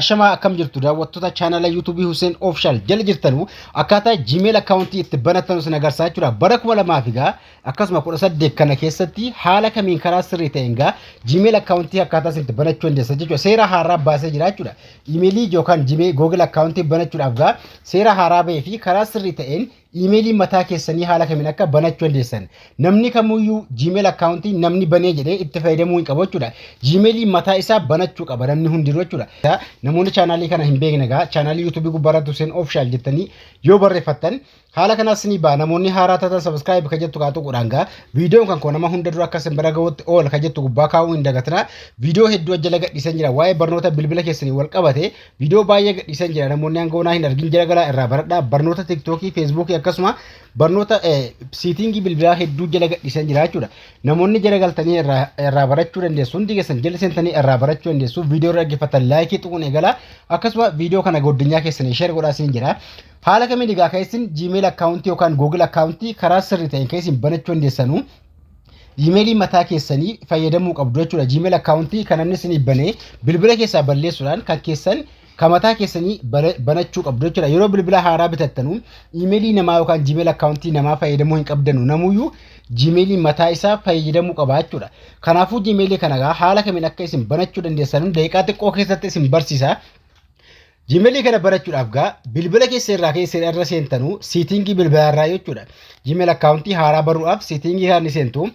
Shama akkam jirtu daawwattoota chaanala YouTube Hussein Official jala jirtanu akkaataa Gmail account itti banatan sun agarsiisaa jira. Bara 2000 figaa akkasuma 18 kana keessatti haala kamiin karaa sirrii ta'een Gmail account akkaataa itti banachuu dandeessa jechuudha. Seera haaraa baasee jira jechuudha. Emailii yookaan Gmail Google account banachuudhaaf seera haaraa bahee fi karaa sirrii ta'een emailii mataa keessanii haala kamiin akka banachuu dandeessan. Namni kamuyyuu Gmail account namni banee jedhee itti fayyadamuu hin qabu jechuudha. Gmailii mataa isaa banachuu qaba namni hundinuu jechuudha. Namoonni chaanalii kana hin beekne chaanalii YouTube gubbaarratti Hussein Official jettanii yoo barreeffattan haala kanas ni baa namoonni haaraa ta'an subscribe ka jettu kaatu quraanga viidiyoon kan koo nama hunda dura akka simbira ga'utti ol ka jettu gubbaa kaa'uu hin dagatina viidiyoo hedduu jala gadhiisan jira waa'ee barnoota bilbila keessanii wal qabate viidiyoo baay'ee gadhiisan jira namoonni hangoonaa hin argin jala galaa irraa baradhaa barnoota TikTokii Facebook akkasuma barnoota siitingii bilbilaa hedduu jala gadhiisan jira jechuudha namoonni jala galtanii irraa barachuu dandeessu hundi keessan jala seentanii irraa barachuu dandeessu viidiyoo irra dhaggeeffatan laayikii tuquun eegala akkasuma viidiyoo kana godinyaa keessanii share godhaa siin jira haala kamiin egaa keessin Gmail account yookaan Google account karaa sirrii ta'een keessin banachuu dandeessanu emailii mataa keessanii fayyadamuu qabdu jechuudha Gmail account kan namni isin banee bilbila keessaa balleessuudhaan kan keessan kamataa keessanii banachuu qabdu jechuudha yeroo bilbila haaraa bitattanu emailii namaa yookaan Gmail account namaa fayyadamuu hin qabdanu namuyyuu Gmailii mataa isaa fayyadamuu qaba jechuudha kanaafuu Gmailii kana haala kamiin akka isin banachuu dandeessanu daqiiqaa xiqqoo keessatti isin barsiisa Gmailii kana barachuudhaaf bilbila irra seentanu siitingii bilbila irraa jechuudha. Gmail account haaraa baruudhaaf siitingii kan seentu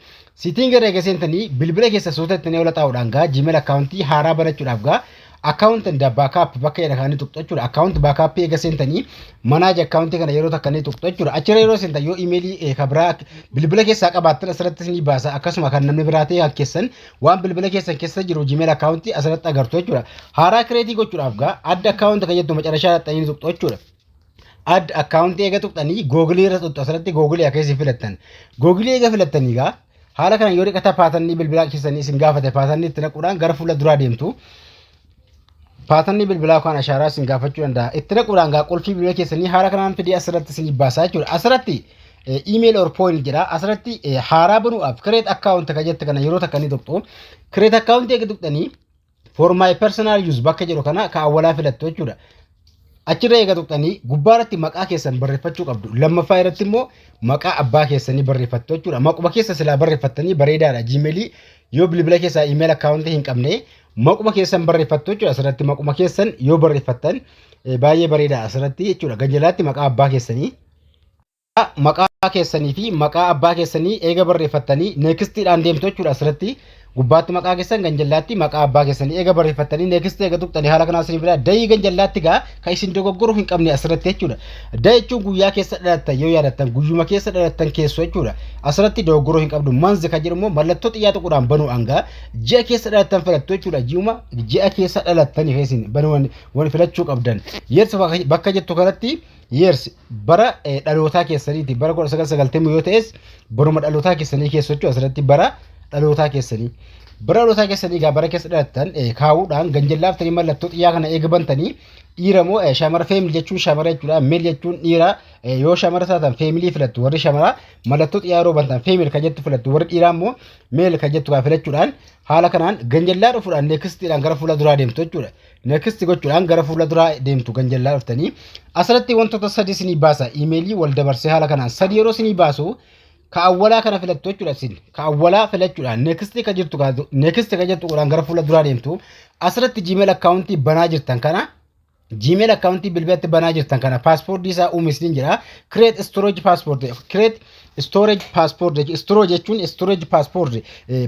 siitingii irra seentanii bilbila keessa suutattanii ol taa'uudhaan Gmail account haaraa barachuudhaaf account and backup bakka jedha kan tuqxu jechuudha. Account backup eega seentanii manage account kana yeroo takka ni tuqxu jechuudha. Achirra yeroo seentan yoo emailii kabraa bilbila keessaa qabaattan asirratti ni baasa akkasuma kan namni biraa ta'e keessan waan bilbila keessan keessa jiru Gmail account asirratti agartu jechuudha. Haaraa create gochuudhaaf add account kan jettu macarashaa xaxanii tuqxu jechuudha. Add account eega tuqxanii Google irra tuqxu asirratti Google akka filattan. Google eega filattanii haala kana yoo dhiqata paatanii bilbila keessanii isin gaafate paatanii itti naquudhaan gara fuula duraa deemtu. Paatanii bilbilaa kan ashaaraa isin gaafachuu danda'a. Itti naquudhaan qolfii bilbila keessanii haala kanaan fidee asirratti isin baasaa jechuudha. Asirratti email or point jedha. Asirratti haaraa banuudhaaf create account kan jette kana yeroo takka ni tuqxu. Create account eega tuqxanii for my personal use bakka jedhu kana ka awwalaa filattu jechuudha. Achirra eega tuqxanii gubbaarratti maqaa keessan barreeffachuu qabdu. Lammaffaa irratti immoo maqaa abbaa keessanii barreeffattu jechuudha. Maquma keessa silaa barreeffattanii bareedaadha. Gmailii yoo bilbila keessaa email account hin qabne maquma keessan barreeffattu jechuudha. Asirratti maquma keessan yoo barreeffattan baay'ee bareeda asirratti jechuudha. Ganjalaatti maqaa abbaa keessanii maqaa keessanii fi maqaa abbaa keessanii eega barreeffattanii neextidhaan deemtu jechuudha. Asirratti gubbaatti maqaa keessan ganjalaatti maqaa abbaa keessanii eega barreeffattanii next eega tuqxanii haala kanaa isin bira dayii ganjalaatti kan isin dogoggoruu hin qabne asirratti jechuudha. Dayii jechuun guyyaa keessa dhalattan yoo yaadattan guyyuma keessa dhalattan keessoo jechuudha. Asirratti dogoggoruu hin qabdu manzi kan jedhamu mallattoo xiyyaa tuquudhaan banuudhaan ji'a keessa dhalattan filattu jechuudha. Ji'a keessa dhalattan isin banuun waan filachuu qabdan. Yeersi bakka jettu kanatti years bara dhalootaa keessaniiti bara 1990 yoo ta'es baruma dhalootaa keessanii keessa jechuudha. Asirratti bara dhalootaa keessanii bara dhalootaa keessanii bara keessa dhalattan kaa'uudhaan ganjallaaftanii mallattoo xiyyaa kana eega bantanii dhiira moo shamara family jechuun shamara jechuudha male jechuun dhiira yoo shamara taatan family filattu warri shamara mallattoo xiyyaa yeroo bantan family kan jettu filattu warri dhiiraa immoo male kan jettu filachuudhaan haala kanaan ganjallaa dhufuudhaan nextidhaan gara fuula duraa deemtu jechuudha. Next gochuudhaan gara fuula duraa deemtu ganjallaa dhuftanii asirratti wantoota sadii isinii baasa emailii wal dabarsee haala kanaan sadii yeroo isinii baasu kaawwalaa kana filattu jechuudha isin kaawwalaa filachuudhaan next ka jirtu godhaan gara fuula duraa deemtu asirratti Gmail account banaa jirtan kana Gmail account bilbilatti banaa jirtan kana passport isaa uumisni jira create storage passport create storage passport storage jechuun storage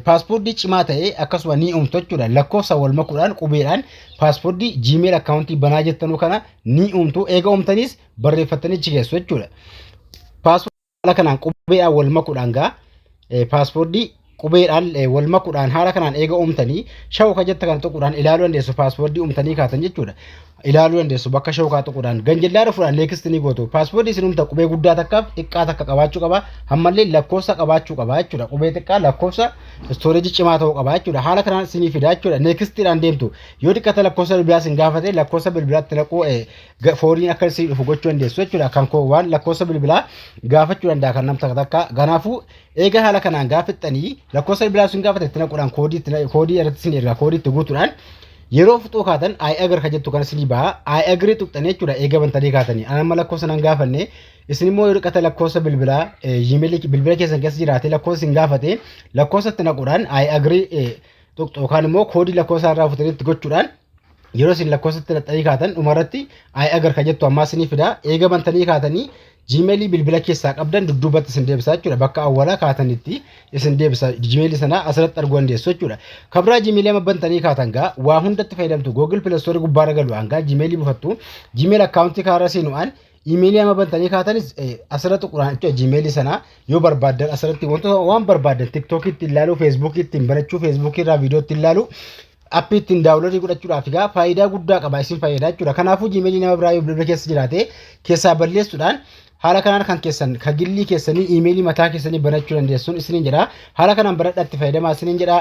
passport cimaa ta'e akkasuma ni uumtu jechuudha lakkoofsa wal makuudhaan qubeedhaan passport Gmail account banaa jirtanu kana ni uumtu eega uumtanis barreeffatanii cigeessu jechuudha. Haala kanaan qubeedhaan wal makuudhaan paaspoortii qubeedhaan wal makuudhaan haala kanaan eega uumtanii shawuu ka jetta kan tuquudhaan ilaaluu dandeessu paaspoortii uumtanii kaatan jechuudha. Ilaaluu dandeessu bakka shawuu kaa tuquudhaan ganjallaa dhufuudhaan next ni gootu paaspoortii isin uumta qubee guddaa takkaaf xiqqaa takka qabaachuu qaba hammallee lakkoofsa qabaachuu qaba jechuudha. Qubee xiqqaa lakkoofsa storage cimaa ta'uu qaba jechuudha. Haala kanaan isinii fidaa jechuudha. Nextidhaan deemtu yoo xiqqata lakkoofsa bilbilaa isin gaafate lakkoofsa bilbilaatti naquu fooliin akka isin dhufu gochuu dandeessu jechuudha. Kan koo waan lakkoofsa bilbilaa gaafachuu danda'a kan nam takka ganaafuu eega haala kanaan gaafixxanii lakkoofsa bilbilaa isin gaafate itti naquudhaan koodii irratti isin ergaa koodii itti guutuudhaan yeroo fixuu kaatan I agree ka jettu kan isinii ba'a I agree tuqxanii jechuudha eega bantanii kaatanii ana lakkoofsa nan gaafanne isin immoo yoo dhiqata lakkoofsa bilbilaa Gmail bilbila keessan keessa jiraate lakkoofsi hin gaafate lakkoofsatti naquudhaan I agree tuqxu yookaan immoo koodii lakkoofsa irraa futanitti gochuudhaan yeroo isin lakkoofsatti naxxanii kaatan dhumarratti I agree ka jettu ammaa isinii fida eega bantanii kaatanii Gmail bilbila keessaa qabdan dudduubatti isin deebisa jechuudha bakka awwala kaatanitti isin deebisa Gmail sana asirratti arguu dandeessu jechuudha kabraa Gmail amma bantanii kaatan gaa waa hundatti fayyadamtu Google Play Store gubbaarra galu hanga Gmail buufattu Gmail account kaara siinu'an email amma bantanii kaatanis asirratti quraan jechuudha Gmail sana yoo barbaadan asirratti wantoota waan barbaadan TikTok itti ilaalu Facebook itti barachuu Facebook irraa viidiyoo itti ilaalu appii ittiin daawunloodii godhachuudhaaf egaa faayidaa guddaa qaba isin fayyada jechuudha kanaafuu Gmail nama biraa yoo bilbila keessa jiraate keessaa balleessuudhaan haala kanaan kan keessan kagillii keessanii emailii mataa keessanii banachuu dandeessuun isiniin jedha haala kanaan baradhaatti fayyadamaa isiniin jedha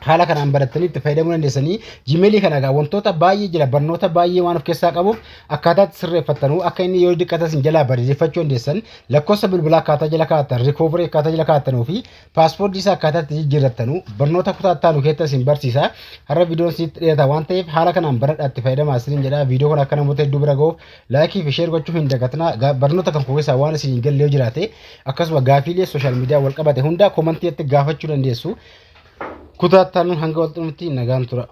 haala kanaan barattanii itti fayyadamuu dandeessanii Gmail kana egaa wantoota baay'ee jira barnoota baay'ee waan of keessaa qabuuf akkaataatti sirreeffattanuu akka inni yoo diqqatas hin jalaa bareeffachuu dandeessan lakkoofsa bilbilaa akkaataa jala kaa'attan rikooverii akkaataa jala kaa'attanuu fi paaspoortii isaa akkaataatti jijjiirrattanuu barnoota kutaa ittaanu keessatti isin barsiisa har'a viidiyoon sitti dhiyaata waan ta'eef haala kanaan baradhaatti fayyadamaa isiniin jedha viidiyoo kana akka namoota hedduu bira ga'uuf laayikii fi sheer gochuuf hin dagatinaa barnoota kan keessaa waan isin hin galle yoo jiraate akkasuma gaafiilee sooshaal miidiyaa wal qabate hunda koomantiitti gaafachuu dandeessu. Kutaa tanuun hanga walxumatti nagaan tura.